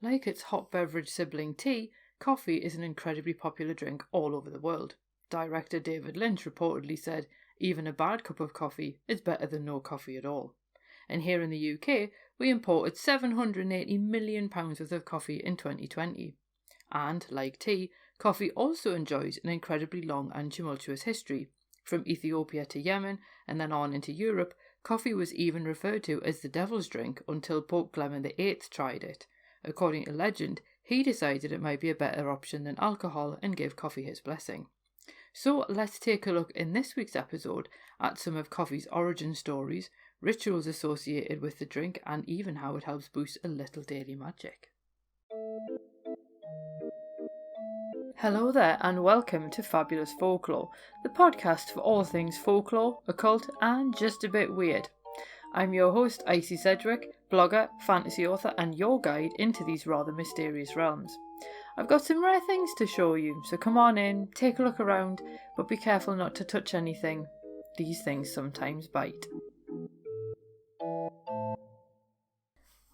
Like its hot beverage sibling tea, coffee is an incredibly popular drink all over the world. Director David Lynch reportedly said, even a bad cup of coffee is better than no coffee at all. And here in the UK, we imported £780 million worth of coffee in 2020. And, like tea, coffee also enjoys an incredibly long and tumultuous history. From Ethiopia to Yemen, and then on into Europe, coffee was even referred to as the devil's drink until Pope Clement VIII tried it. According to legend, he decided it might be a better option than alcohol and gave coffee his blessing. So let's take a look in this week's episode at some of coffee's origin stories, rituals associated with the drink, and even how it helps boost a little daily magic. Hello there and welcome to Fabulous Folklore, the podcast for all things folklore, occult and just a bit weird. I'm your host Icy Sedgwick, blogger, fantasy author and your guide into these rather mysterious realms. I've got some rare things to show you, so come on in, take a look around, but be careful not to touch anything. These things sometimes bite.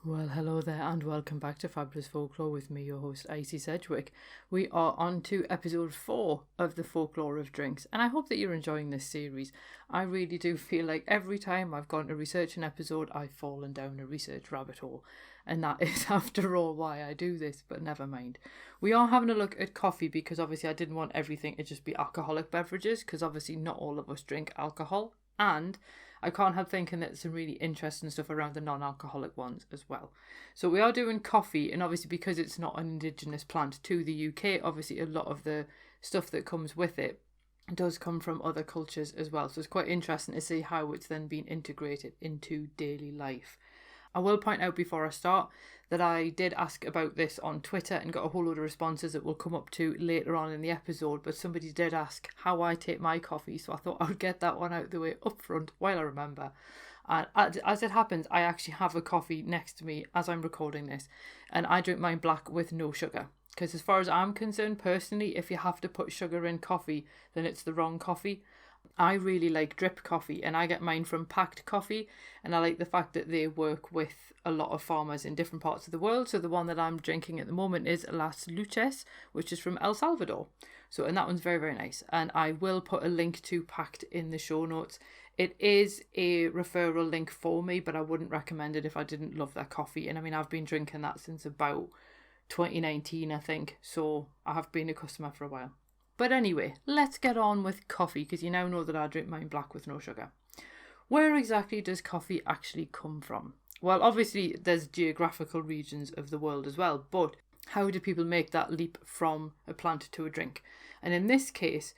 Well, hello there and welcome back to Fabulous Folklore with me, your host Icy Sedgwick. We are on to episode 4 of the Folklore of Drinks, and I hope that you're enjoying this series. I really do feel like every time I've gone to research an episode, I've fallen down a research rabbit hole, and that is after all why I do this, but never mind. We are having a look at coffee because obviously I didn't want everything to just be alcoholic beverages, because obviously not all of us drink alcohol, and I can't help thinking that there's some really interesting stuff around the non-alcoholic ones as well. So we are doing coffee, and obviously because it's not an indigenous plant to the UK, obviously a lot of the stuff that comes with it does come from other cultures as well. So it's quite interesting to see how it's then been integrated into daily life. I will point out before I start that I did ask about this on Twitter and got a whole load of responses that will come up to later on in the episode, but somebody did ask how I take my coffee, so I thought I would get that one out of the way up front while I remember. And as it happens, I actually have a coffee next to me as I'm recording this, and I drink mine black with no sugar. Because as far as I'm concerned, personally, if you have to put sugar in coffee, then it's the wrong coffee. I really like drip coffee, and I get mine from Packed Coffee, and I like the fact that they work with a lot of farmers in different parts of the world. So the one that I'm drinking at the moment is Las Luces, which is from El Salvador. So, and that one's very, very nice. And I will put a link to Packed in the show notes. It is a referral link for me, but I wouldn't recommend it if I didn't love their coffee. And I mean, I've been drinking that since about 2019, I think. So I have been a customer for a while. But anyway, let's get on with coffee, because you now know that I drink mine black with no sugar. Where exactly does coffee actually come from? Well, obviously there's geographical regions of the world as well, but how do people make that leap from a plant to a drink? And in this case,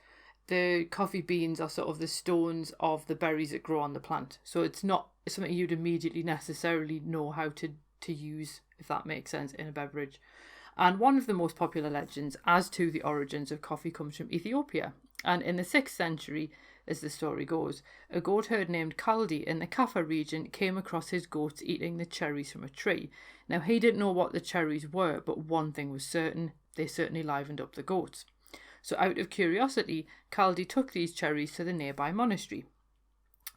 the coffee beans are sort of the stones of the berries that grow on the plant. So it's not something you'd immediately necessarily know how to use, if that makes sense, in a beverage. And one of the most popular legends as to the origins of coffee comes from Ethiopia. And in the 6th century, as the story goes, a goat herd named Kaldi in the Kaffa region came across his goats eating the cherries from a tree. Now, he didn't know what the cherries were, but one thing was certain, they certainly livened up the goats. So out of curiosity, Kaldi took these cherries to the nearby monastery.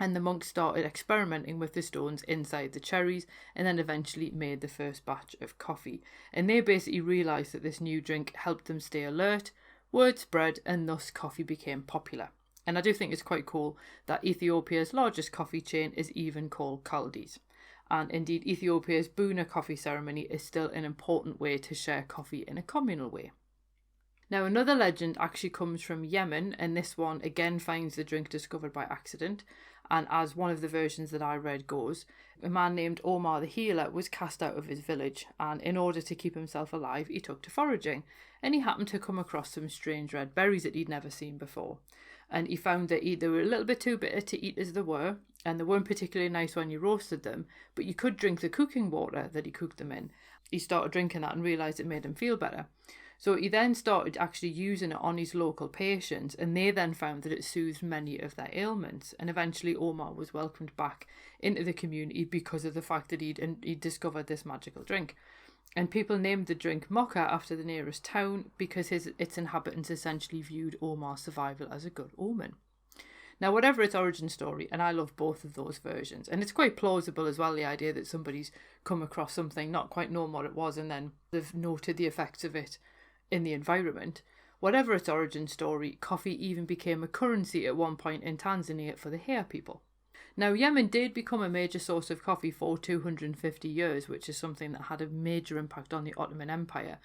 And the monks started experimenting with the stones inside the cherries and then eventually made the first batch of coffee. And they basically realised that this new drink helped them stay alert, word spread, and thus coffee became popular. And I do think it's quite cool that Ethiopia's largest coffee chain is even called Kaldi's. And indeed, Ethiopia's Buna coffee ceremony is still an important way to share coffee in a communal way. Now, another legend actually comes from Yemen, and this one again finds the drink discovered by accident. And as one of the versions that I read goes, a man named Omar the Healer was cast out of his village, and in order to keep himself alive, he took to foraging. And he happened to come across some strange red berries that he'd never seen before. And he found that they were a little bit too bitter to eat as they were, and they weren't particularly nice when you roasted them, but you could drink the cooking water that he cooked them in. He started drinking that and realised it made him feel better. So he then started actually using it on his local patients, and they then found that it soothed many of their ailments. And eventually Omar was welcomed back into the community because of the fact that he'd discovered this magical drink. And people named the drink Mocha after the nearest town because its inhabitants essentially viewed Omar's survival as a good omen. Now, whatever its origin story, and I love both of those versions, and it's quite plausible as well, the idea that somebody's come across something, not quite known what it was, and then they've noted the effects of it in the environment. Whatever its origin story, coffee even became a currency at one point in Tanzania for the Hair people. Now, Yemen did become a major source of coffee for 250 years, which is something that had a major impact on the Ottoman Empire.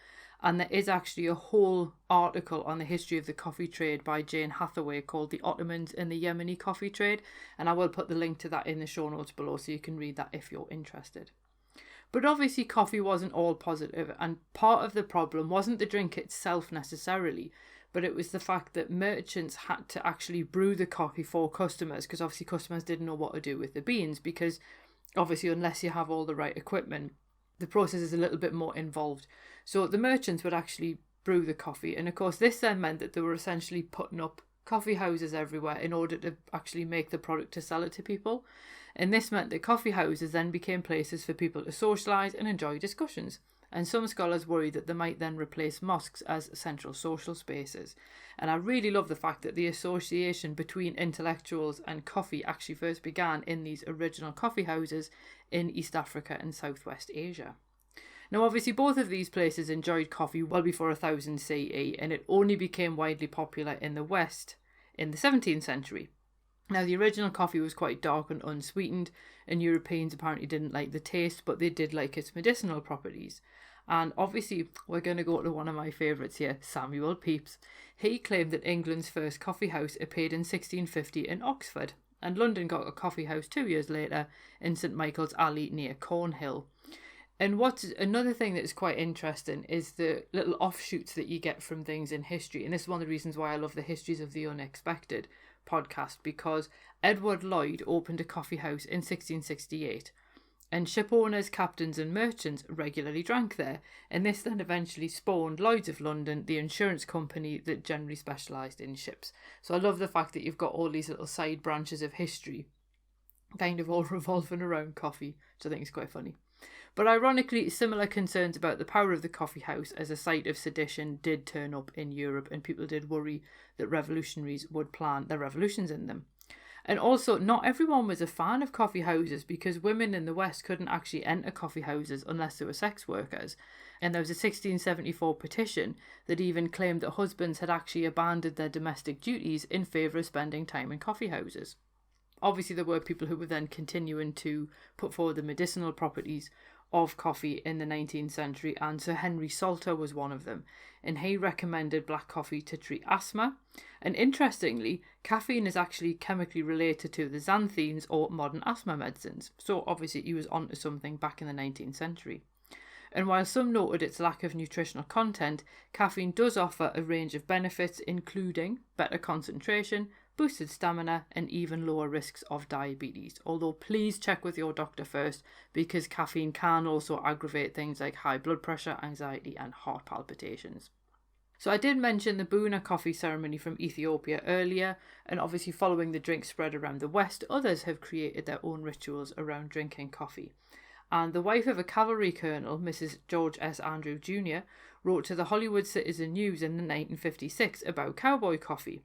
And there is actually a whole article on the history of the coffee trade by Jane Hathaway called The Ottomans and the Yemeni Coffee Trade. And I will put the link to that in the show notes below so you can read that if you're interested. But obviously coffee wasn't all positive, and part of the problem wasn't the drink itself necessarily, but it was the fact that merchants had to actually brew the coffee for customers, because obviously customers didn't know what to do with the beans, because obviously unless you have all the right equipment, the process is a little bit more involved. So the merchants would actually brew the coffee, and of course this then meant that they were essentially putting up coffee houses everywhere in order to actually make the product to sell it to people. And this meant that coffee houses then became places for people to socialise and enjoy discussions. And some scholars worry that they might then replace mosques as central social spaces. And I really love the fact that the association between intellectuals and coffee actually first began in these original coffee houses in East Africa and Southwest Asia. Now, obviously, both of these places enjoyed coffee well before 1000 CE, and it only became widely popular in the West in the 17th century. Now, the original coffee was quite dark and unsweetened, and Europeans apparently didn't like the taste, but they did like its medicinal properties. And obviously, we're going to go to one of my favourites here, Samuel Pepys. He claimed that England's first coffee house appeared in 1650 in Oxford, and London got a coffee house 2 years later in St Michael's Alley near Cornhill. And what's another thing that's quite interesting is the little offshoots that you get from things in history. And this is one of the reasons why I love the Histories of the Unexpected podcast, because Edward Lloyd opened a coffee house in 1668, and ship owners, captains and merchants regularly drank there, and this then eventually spawned Lloyd's of London, the insurance company that generally specialised in ships. So I love the fact that you've got all these little side branches of history kind of all revolving around coffee, which I think is quite funny. But ironically, similar concerns about the power of the coffee house as a site of sedition did turn up in Europe, and people did worry that revolutionaries would plant their revolutions in them. And also, not everyone was a fan of coffee houses, because women in the West couldn't actually enter coffee houses unless they were sex workers. And there was a 1674 petition that even claimed that husbands had actually abandoned their domestic duties in favour of spending time in coffee houses. Obviously, there were people who were then continuing to put forward the medicinal properties of coffee in the 19th century, and Sir Henry Salter was one of them, and he recommended black coffee to treat asthma. And interestingly, caffeine is actually chemically related to the xanthines or modern asthma medicines, so obviously he was onto something back in the 19th century. And while some noted its lack of nutritional content, caffeine does offer a range of benefits, including better concentration, boosted stamina, and even lower risks of diabetes. Although please check with your doctor first, because caffeine can also aggravate things like high blood pressure, anxiety and heart palpitations. So I did mention the Buna coffee ceremony from Ethiopia earlier, and obviously following the drink spread around the West, others have created their own rituals around drinking coffee. And the wife of a cavalry colonel, Mrs. George S. Andrew Jr., wrote to the Hollywood Citizen News in 1956 about cowboy coffee.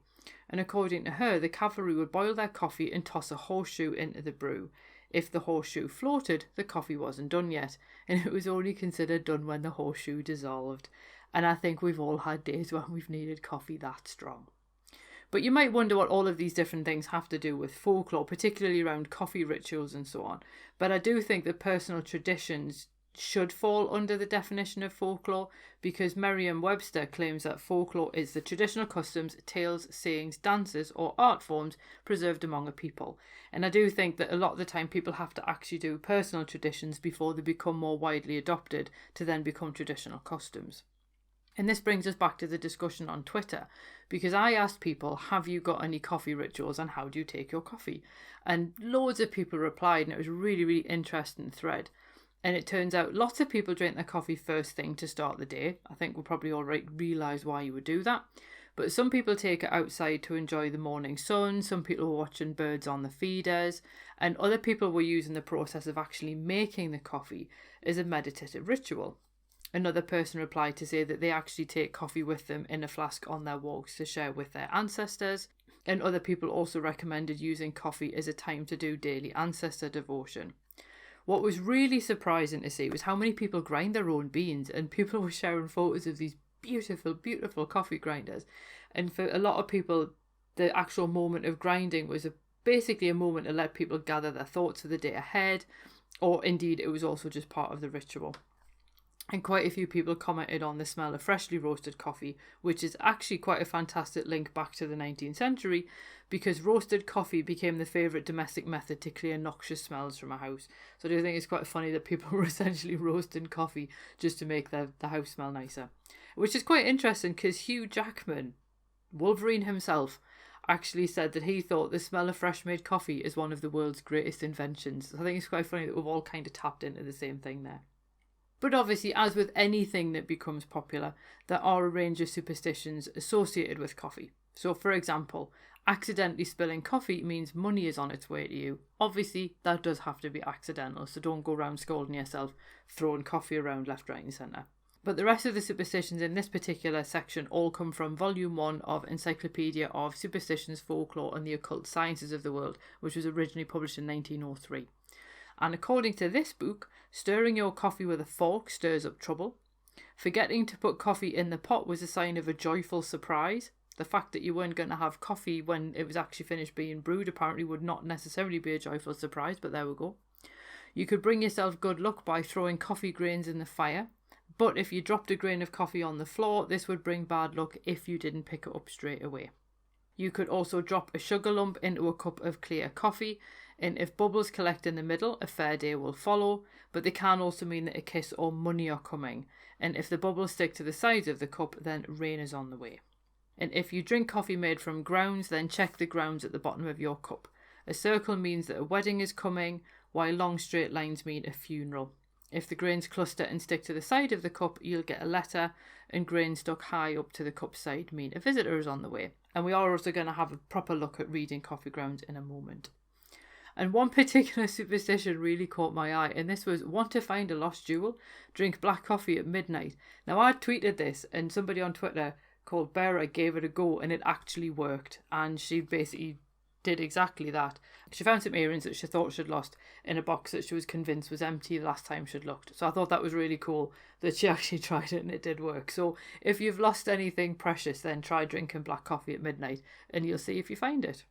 And according to her, the cavalry would boil their coffee and toss a horseshoe into the brew. If the horseshoe floated, the coffee wasn't done yet, and it was only considered done when the horseshoe dissolved. And I think we've all had days when we've needed coffee that strong. But you might wonder what all of these different things have to do with folklore, particularly around coffee rituals and so on. But I do think that personal traditions should fall under the definition of folklore, because Merriam-Webster claims that folklore is the traditional customs, tales, sayings, dances or art forms preserved among a people. And I do think that a lot of the time people have to actually do personal traditions before they become more widely adopted to then become traditional customs. And this brings us back to the discussion on Twitter, because I asked people, have you got any coffee rituals and how do you take your coffee? And loads of people replied, and it was a really, really interesting thread. And it turns out lots of people drink their coffee first thing to start the day. I think we'll probably all realise why you would do that. But some people take it outside to enjoy the morning sun. Some people were watching birds on the feeders. And other people were using the process of actually making the coffee as a meditative ritual. Another person replied to say that they actually take coffee with them in a flask on their walks to share with their ancestors. And other people also recommended using coffee as a time to do daily ancestor devotion. What was really surprising to see was how many people grind their own beans, and people were sharing photos of these beautiful, beautiful coffee grinders. And for a lot of people, the actual moment of grinding was basically a moment to let people gather their thoughts for the day ahead, or indeed it was also just part of the ritual. And quite a few people commented on the smell of freshly roasted coffee, which is actually quite a fantastic link back to the 19th century, because roasted coffee became the favourite domestic method to clear noxious smells from a house. So I do think it's quite funny that people were essentially roasting coffee just to make the house smell nicer. Which is quite interesting because Hugh Jackman, Wolverine himself, actually said that he thought the smell of fresh made coffee is one of the world's greatest inventions. So I think it's quite funny that we've all kind of tapped into the same thing there. But obviously, as with anything that becomes popular, there are a range of superstitions associated with coffee. So, for example, accidentally spilling coffee means money is on its way to you. Obviously, that does have to be accidental, so don't go around scolding yourself, throwing coffee around left, right and centre. But the rest of the superstitions in this particular section all come from Volume 1 of Encyclopedia of Superstitions, Folklore and the Occult Sciences of the World, which was originally published in 1903. And according to this book, stirring your coffee with a fork stirs up trouble. Forgetting to put coffee in the pot was a sign of a joyful surprise. The fact that you weren't going to have coffee when it was actually finished being brewed apparently would not necessarily be a joyful surprise, but there we go. You could bring yourself good luck by throwing coffee grains in the fire, but if you dropped a grain of coffee on the floor, this would bring bad luck if you didn't pick it up straight away. You could also drop a sugar lump into a cup of clear coffee, and if bubbles collect in the middle, a fair day will follow, but they can also mean that a kiss or money are coming, and if the bubbles stick to the sides of the cup, then rain is on the way. And if you drink coffee made from grounds, then check the grounds at the bottom of your cup. A circle means that a wedding is coming, while long straight lines mean a funeral. If the grains cluster and stick to the side of the cup, you'll get a letter, and grains stuck high up to the cup side mean a visitor is on the way. And we are also going to have a proper look at reading coffee grounds in a moment. And one particular superstition really caught my eye, and this was want to find a lost jewel, drink black coffee at midnight. Now I tweeted this, and somebody on Twitter called Bera gave it a go, and it actually worked, and she basically did exactly that. She found some earrings that she thought she'd lost in a box that she was convinced was empty the last time she'd looked. So I thought that was really cool that she actually tried it and it did work. So if you've lost anything precious, then try drinking black coffee at midnight and you'll see if you find it.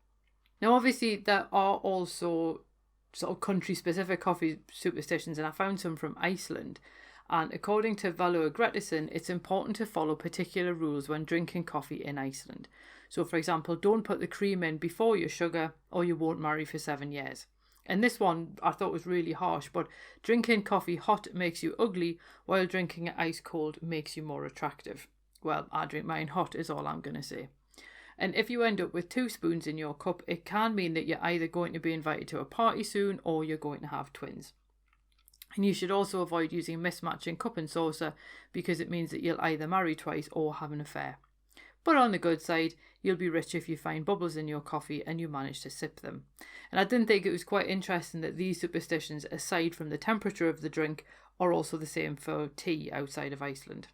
Now obviously there are also sort of country specific coffee superstitions, and I found some from Iceland. And according to Valur Grettisson, it's important to follow particular rules when drinking coffee in Iceland. So for example, don't put the cream in before your sugar or you won't marry for 7 years. And this one I thought was really harsh, but drinking coffee hot makes you ugly, while drinking it ice cold makes you more attractive. Well, I drink mine hot is all I'm going to say. And if you end up with 2 spoons in your cup, it can mean that you're either going to be invited to a party soon or you're going to have twins. And you should also avoid using mismatching cup and saucer, because it means that you'll either marry twice or have an affair. But on the good side, you'll be rich if you find bubbles in your coffee and you manage to sip them. And I didn't think it was quite interesting that these superstitions, aside from the temperature of the drink, are also the same for tea outside of Iceland.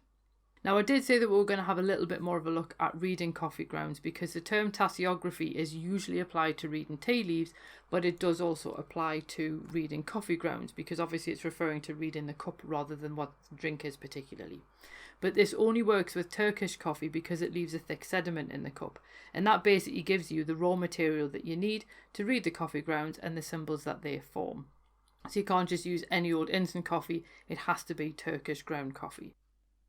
Now I did say that we were going to have a little bit more of a look at reading coffee grounds, because the term tasseography is usually applied to reading tea leaves, but it does also apply to reading coffee grounds, because obviously it's referring to reading the cup rather than what the drink is particularly. But this only works with Turkish coffee because it leaves a thick sediment in the cup, and that basically gives you the raw material that you need to read the coffee grounds and the symbols that they form. So you can't just use any old instant coffee, it has to be Turkish ground coffee.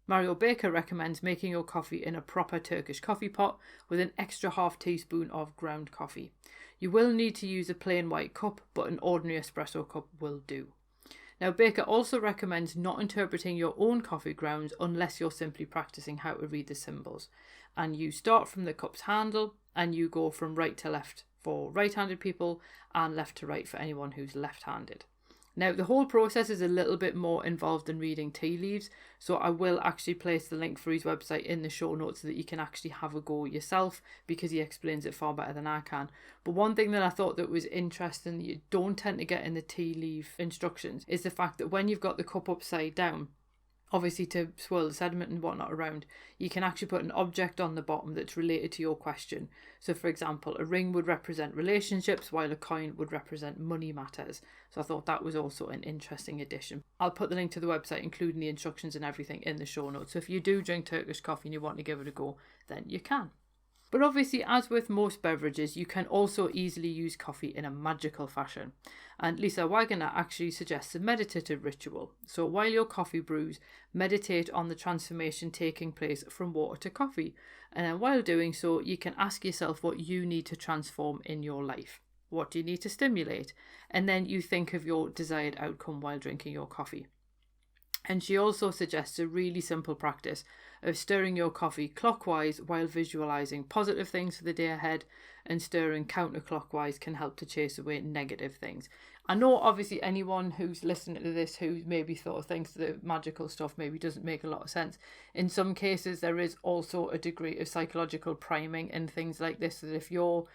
Mario Baker recommends making your coffee in a proper Turkish coffee pot with an extra half teaspoon of ground coffee. You will need to use a plain white cup, but an ordinary espresso cup will do. Now Baker also recommends not interpreting your own coffee grounds unless you're simply practicing how to read the symbols. And you start from the cup's handle and you go from right to left for right-handed people and left to right for anyone who's left-handed. Now, the whole process is a little bit more involved than reading tea leaves, so I will actually place the link for his website in the show notes so that you can actually have a go yourself, because he explains it far better than I can. But one thing that I thought that was interesting that you don't tend to get in the tea leaf instructions is the fact that when you've got the cup upside down, obviously to swirl the sediment and whatnot around, you can actually put an object on the bottom that's related to your question. So for example, a ring would represent relationships while a coin would represent money matters. So I thought that was also an interesting addition. I'll put the link to the website, including the instructions and everything, in the show notes. So if you do drink Turkish coffee and you want to give it a go, then you can. But obviously, as with most beverages, you can also easily use coffee in a magical fashion. And Lisa Wagner actually suggests a meditative ritual. So while your coffee brews, meditate on the transformation taking place from water to coffee. And then while doing so, you can ask yourself what you need to transform in your life. What do you need to stimulate? And then you think of your desired outcome while drinking your coffee. And she also suggests a really simple practice of stirring your coffee clockwise while visualising positive things for the day ahead, and stirring counterclockwise can help to chase away negative things. I know obviously anyone who's listening to this who maybe sort of thinks the magical stuff maybe doesn't make a lot of sense. In some cases there is also a degree of psychological priming and things like this, that if you're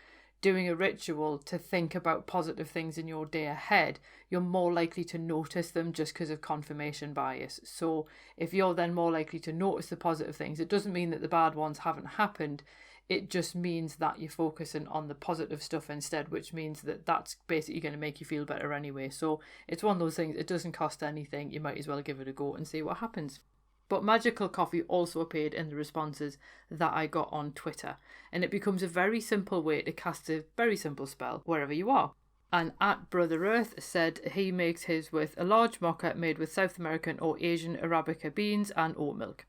doing a ritual to think about positive things in your day ahead, you're more likely to notice them just because of confirmation bias. So if you're then more likely to notice the positive things, it doesn't mean that the bad ones haven't happened. It just means that you're focusing on the positive stuff instead, which means that that's basically going to make you feel better anyway. So it's one of those things, it doesn't cost anything. You might as well give it a go and see what happens. But magical coffee also appeared in the responses that I got on Twitter, and it becomes a very simple way to cast a very simple spell wherever you are. And at Brother Earth said he makes his with a large mocha made with South American or Asian Arabica beans and oat milk.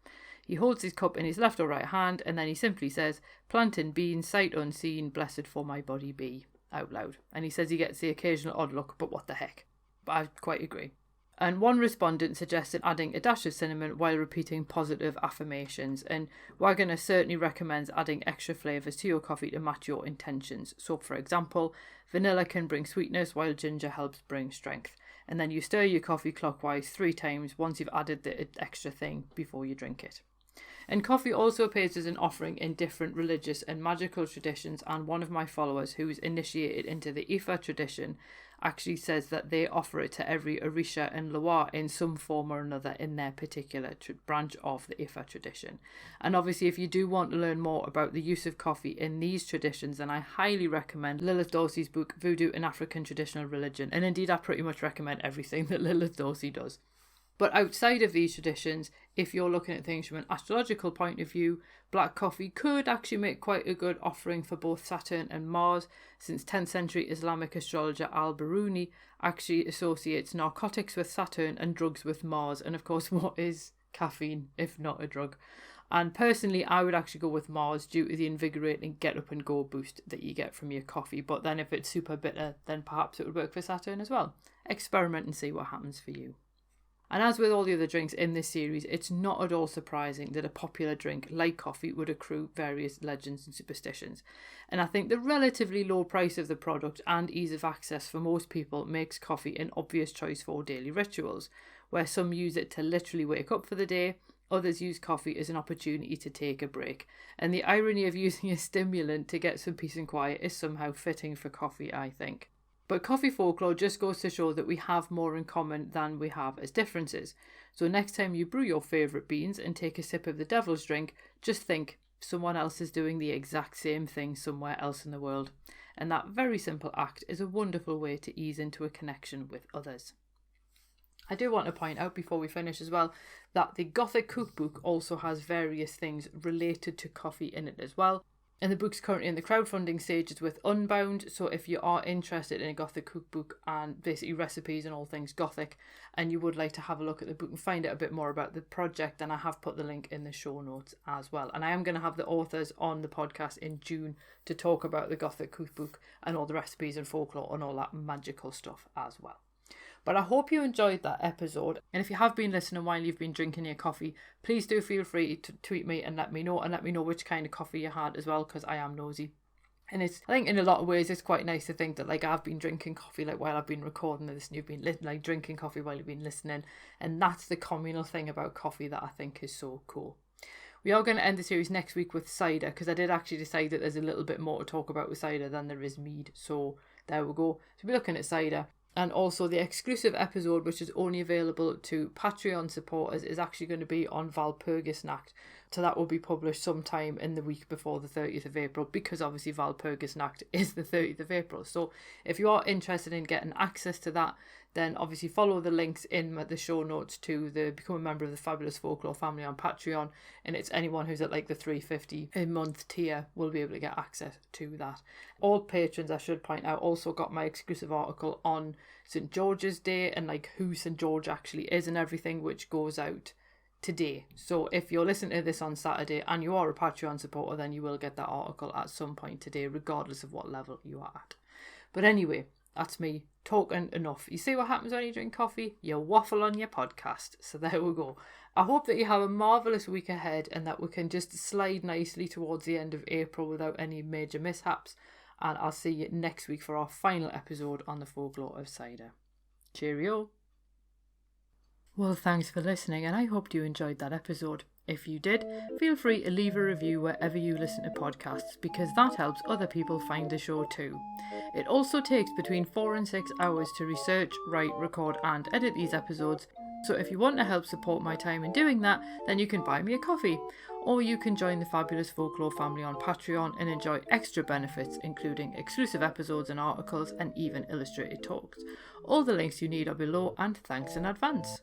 He holds his cup in his left or right hand, and then he simply says, "Plantain beans, sight unseen, blessed for my body be," out loud. And he says he gets the occasional odd look, but what the heck. But I quite agree. And one respondent suggested adding a dash of cinnamon while repeating positive affirmations. And Wagner certainly recommends adding extra flavours to your coffee to match your intentions. So for example, vanilla can bring sweetness while ginger helps bring strength. And then you stir your coffee clockwise 3 times once you've added the extra thing before you drink it. And coffee also appears as an offering in different religious and magical traditions, and one of my followers who is initiated into the Ifa tradition actually says that they offer it to every Orisha and Loa in some form or another in their particular branch of the Ifa tradition. And obviously if you do want to learn more about the use of coffee in these traditions, then I highly recommend Lilith Dorsey's book Voodoo and African Traditional Religion, and indeed I pretty much recommend everything that Lilith Dorsey does. But outside of these traditions, if you're looking at things from an astrological point of view, black coffee could actually make quite a good offering for both Saturn and Mars, since 10th century Islamic astrologer al-Biruni actually associates narcotics with Saturn and drugs with Mars. And of course, what is caffeine if not a drug? And personally, I would actually go with Mars due to the invigorating get up and go boost that you get from your coffee. But then if it's super bitter, then perhaps it would work for Saturn as well. Experiment and see what happens for you. And as with all the other drinks in this series, it's not at all surprising that a popular drink like coffee would accrue various legends and superstitions. And I think the relatively low price of the product and ease of access for most people makes coffee an obvious choice for daily rituals, where some use it to literally wake up for the day, others use coffee as an opportunity to take a break. And the irony of using a stimulant to get some peace and quiet is somehow fitting for coffee, I think. But coffee folklore just goes to show that we have more in common than we have as differences. So next time you brew your favourite beans and take a sip of the devil's drink, just think someone else is doing the exact same thing somewhere else in the world. And that very simple act is a wonderful way to ease into a connection with others. I do want to point out before we finish as well that the Gothic Cookbook also has various things related to coffee in it as well. And the book's currently in the crowdfunding stages with Unbound, so if you are interested in a Gothic cookbook and basically recipes and all things Gothic, and you would like to have a look at the book and find out a bit more about the project, then I have put the link in the show notes as well. And I am going to have the authors on the podcast in June to talk about the Gothic cookbook and all the recipes and folklore and all that magical stuff as well. But I hope you enjoyed that episode. And if you have been listening while you've been drinking your coffee, please do feel free to tweet me and let me know which kind of coffee you had as well, because I am nosy. And I think in a lot of ways it's quite nice to think that I've been drinking coffee while I've been recording this, and you've been drinking coffee while you've been listening. And that's the communal thing about coffee that I think is so cool. We are going to end the series next week with cider, because I did actually decide that there's a little bit more to talk about with cider than there is mead. So there we go. So we're looking at cider. And also the exclusive episode, which is only available to Patreon supporters, is actually going to be on Walpurgisnacht. So that will be published sometime in the week before the 30th of April, because obviously Walpurgisnacht is the 30th of April. So if you are interested in getting access to that, then obviously follow the links in the show notes to become a member of the Fabulous Folklore family on Patreon. And it's anyone who's at like the $3.50 a month tier will be able to get access to that. All patrons, I should point out, also got my exclusive article on St. George's Day and like who St. George actually is and everything, which goes out today. So if you're listening to this on Saturday and you are a Patreon supporter, then you will get that article at some point today, regardless of what level you are at. But anyway, that's me talking enough. You see what happens when you drink coffee? You waffle on your podcast. So there we go. I hope that you have a marvellous week ahead and that we can just slide nicely towards the end of April without any major mishaps. And I'll see you next week for our final episode on the folklore of cider. Cheerio. Well, thanks for listening, and I hope you enjoyed that episode. If you did, feel free to leave a review wherever you listen to podcasts, because that helps other people find the show too. It also takes between 4 and 6 hours to research, write, record and edit these episodes, so if you want to help support my time in doing that, then you can buy me a coffee. Or you can join the Fabulous Folklore family on Patreon and enjoy extra benefits, including exclusive episodes and articles and even illustrated talks. All the links you need are below, and thanks in advance.